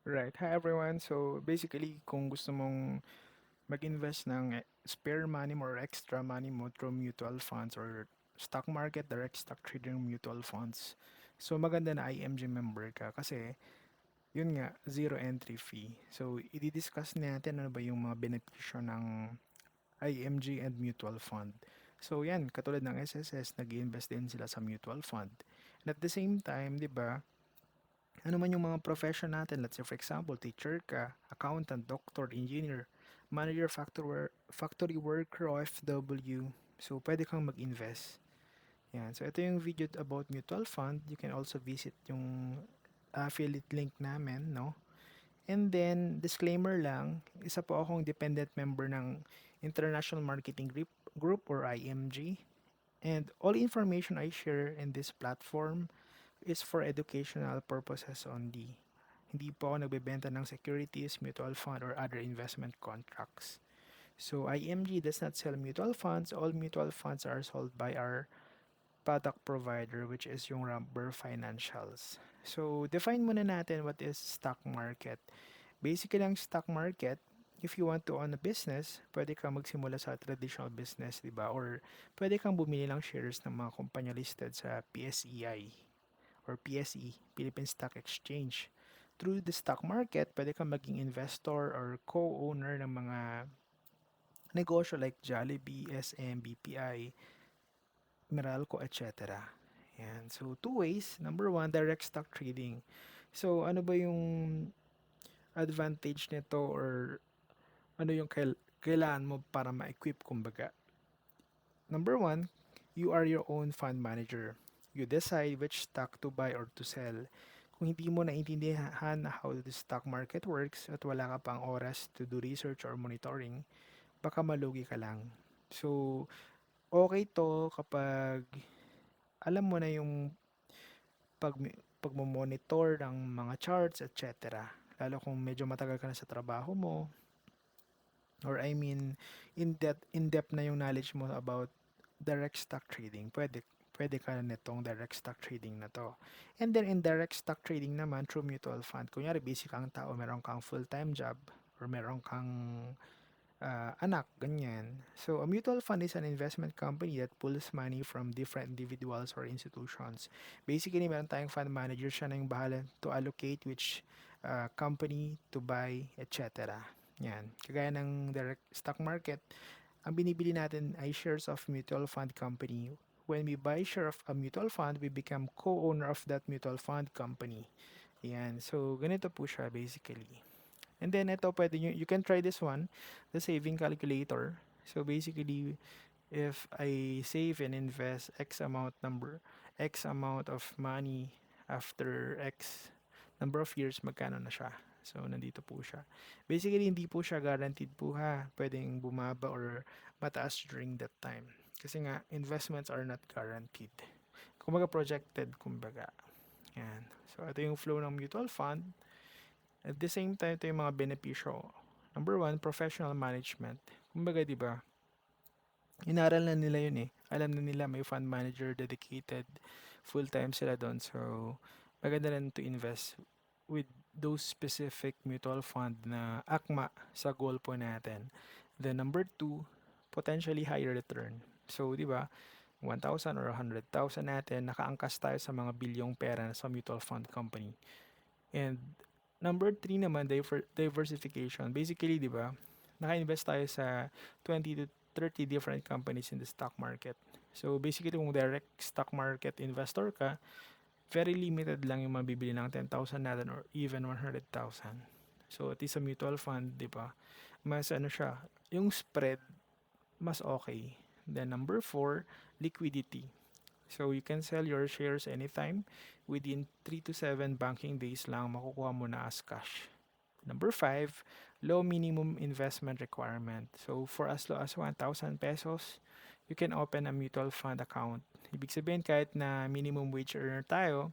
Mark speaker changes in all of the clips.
Speaker 1: Right. Hi everyone. So basically, kung gusto mong mag-invest ng spare money mo or extra money mo through mutual funds or stock market, direct stock trading mutual funds. So maganda na IMG member ka kasi yun nga, zero entry fee. So i-discuss natin ano ba yung mga benepisyo ng IMG and mutual fund. So yan, katulad ng SSS, nag-invest din sila sa mutual fund. And at the same time, di ba, ano man yung mga profession natin, let's say for example, teacher ka, accountant, doctor, engineer, manager, factory worker, OFW, so pwede kang mag-invest. Yan. So ito yung video about mutual fund. You can also visit yung affiliate link namin, no? And then, disclaimer lang, isa po akong dependent member ng International Marketing Group or IMG. And all information I share in this platform is for educational purposes only. Hindi po ako nagbebenta ng securities, mutual fund, or other investment contracts. So IMG does not sell mutual funds. All mutual funds are sold by our product provider, which is yung Rubber Financials. So define muna natin what is stock market. Basically, ang stock market, if you want to own a business, pwede kang magsimula sa traditional business, di ba? Or pwede kang bumili ng shares ng mga kumpanya listed sa PSEI or PSE, Philippine Stock Exchange. Through the stock market, pwede kang maging investor or co-owner ng mga negosyo like Jollibee, SM, BPI, Meralco, etc. Yan. So, two ways. Number one, direct stock trading. So, ano ba yung advantage nito or ano yung kailangan mo para ma-equip kumbaga? Number one, you are your own fund manager. You decide which stock to buy or to sell. Kung hindi mo naintindihan how the stock market works at wala ka pang oras to do research or monitoring, baka malugi ka lang. So, okay to kapag alam mo na yung pag pagmo-monitor ng mga charts, etc. Lalo kung medyo matagal ka na sa trabaho mo, or I mean, in-depth na yung knowledge mo about direct stock trading. Pwede ka nitong direct stock trading na to. And then in direct stock trading naman through mutual fund, kunyari busy kang tao, meron kang full-time job or meron kang anak, ganyan. So, a mutual fund is an investment company that pulls money from different individuals or institutions. Basically, meron tayong fund manager, siya na yung bahala to allocate which company to buy, etc. Yan. Kagaya ng direct stock market, ang binibili natin ay shares of mutual fund company. When we buy share of a mutual fund, we become co-owner of that mutual fund company. Yan. So, ganito po siya basically. And then ito pwede nyo, you can try this one, the saving calculator. So basically, if I save and invest X amount of money after X number of years, magkano na siya. So, nandito po siya. Basically, hindi po siya guaranteed po ha. Pwedeng bumaba or mataas during that time. Kasi nga, investments are not guaranteed. Kumbaga projected, kumbaga. Yan. So, ito yung flow ng mutual fund. At the same time, ito yung mga benepisyo. Number one, professional management. Kumbaga, di ba, inaral na nila yun eh. Alam na nila may fund manager dedicated, full-time sila doon. So, maganda rin to invest with those specific mutual fund na akma sa goal po natin. Then number two, potentially higher return. So, di ba, 1,000 or 100,000 natin, nakaangkas tayo sa mga bilyong pera sa mutual fund company. And number three naman, diversification. Basically, di ba, naka-invest tayo sa 20 to 30 different companies in the stock market. So basically, kung direct stock market investor ka, very limited lang yung mabibili ng 10,000 natin or even 100,000. So at least sa mutual fund, di ba, mas ano siya, yung spread, mas okay. Then number four, liquidity. So you can sell your shares anytime. Within 3 to 7 banking days lang makukuha mo na as cash. Number five, low minimum investment requirement. So for as low as 1,000 pesos, you can open a mutual fund account. Ibig sabihin kahit na minimum wage earner tayo,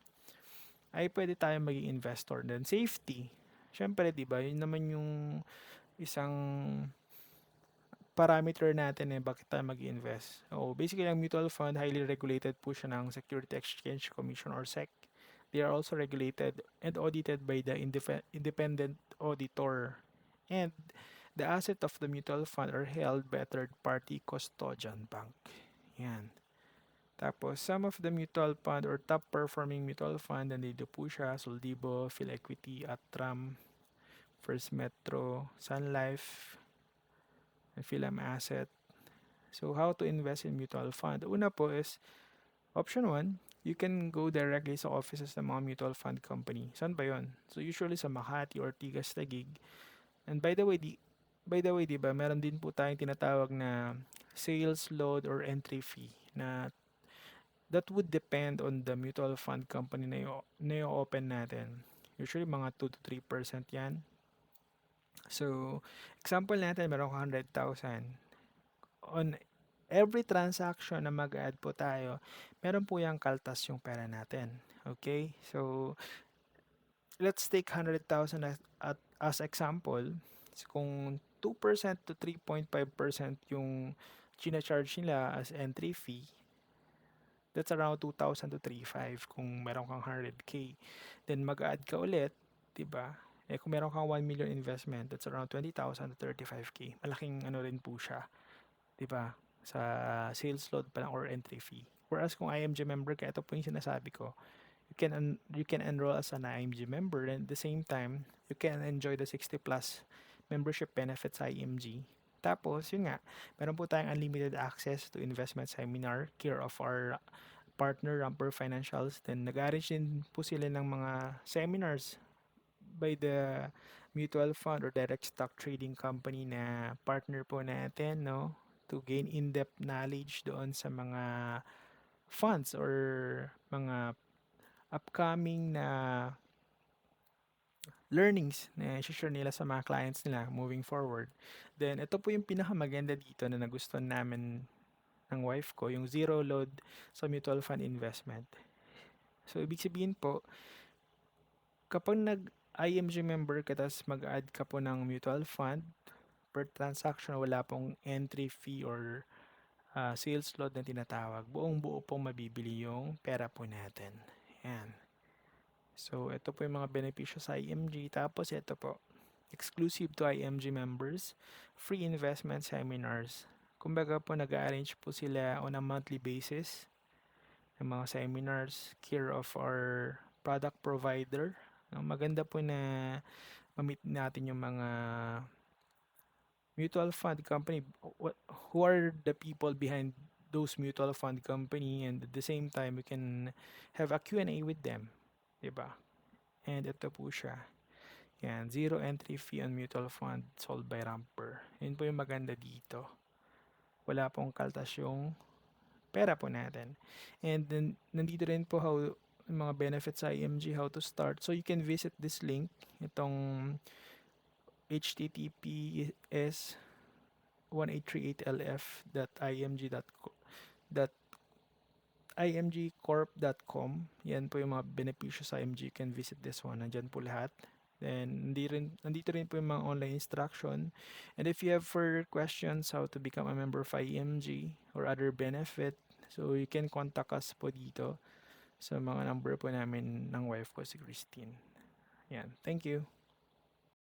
Speaker 1: ay pwede tayo maging investor. Then safety. Siyempre, di ba, yun naman yung isang parameter natin eh bakit tayo mag-invest. So basically ang mutual fund highly regulated po siya ng Security Exchange Commission or SEC. They are also regulated and audited by the independent auditor. And the asset of the mutual fund are held by a third-party custodian bank. Yan. Tapos, some of the mutual fund or top performing mutual fund, nandito po siya, Soldibo, PhilEquity, Atram, First Metro, Sun Life, and Philam Asset. So, how to invest in mutual fund? Una po is, option one, you can go directly sa offices ng mga mutual fund company. Saan ba yon? So, usually sa Makati or Tigas Taguig. And by the way, di ba, meron din po tayong tinatawag na sales load or entry fee na that would depend on the mutual fund company na open natin. Usually, mga 2 to 3% yan. So, example natin, meron ka 100,000. On every transaction na mag-add po tayo, meron po yung kaltas yung pera natin. Okay? So, let's take 100,000 as example. So, kung 2% to 3.5% yung charge nila as entry fee, that's around 2,000 to 3,500 kung meron kang 100K. Then mag-add ka ulit, 'di ba? Eh kung meron kang 1 million investment, that's around 20,000 to 35K. Malaking ano rin po siya, 'di ba? Sa sales load pa lang or entry fee. Whereas kung IMG member ka, ito po yung sinasabi ko. You can enroll as an IMG member and at the same time, you can enjoy the 60 plus membership benefits sa IMG. Tapos, yun nga, meron po tayong unlimited access to investment seminar, care of our partner, Ramper Financials. Then, nag-arrange din po sila ng mga seminars by the mutual fund or direct stock trading company na partner po natin, no? To gain in-depth knowledge doon sa mga funds or mga upcoming na learnings na share nila sa mga clients nila moving forward. Then, ito po yung pinakamaganda dito na nagustuhan namin ng wife ko, yung zero load sa mutual fund investment. So, ibig sabihin po, kapag nag-IMG member ka, tapos mag-add ka po ng mutual fund, per transaction, wala pong entry fee or sales load na tinatawag. Buong buo pong mabibili yung pera po natin. Yan. So, ito po yung mga benepisyo sa IMG. Tapos, ito po, exclusive to IMG members, free investment seminars. Kumbaga po, nag-arrange po sila on a monthly basis ng mga seminars, care of our product provider. Maganda po na ma-meet natin yung mga mutual fund company, who are the people behind those mutual fund company, and at the same time, we can have a Q&A with them. Diba? And ito po siya. Yan, zero entry fee on mutual fund sold by Ramper. Yun po yung maganda dito. Wala pong kaltas yung pera po natin. And then, nandito rin po yung mga benefits sa IMG, how to start. So, you can visit this link. Itong https 1838lf.imgcorp.com. Yan po yung mga benepisyo sa IMG. You can visit this one. Nandyan po lahat. Then, nandito rin po yung mga online instruction. And if you have further questions how to become a member of IMG or other benefit, so you can contact us po dito sa mga number po namin ng wife ko, si Christine. Yan. Thank you.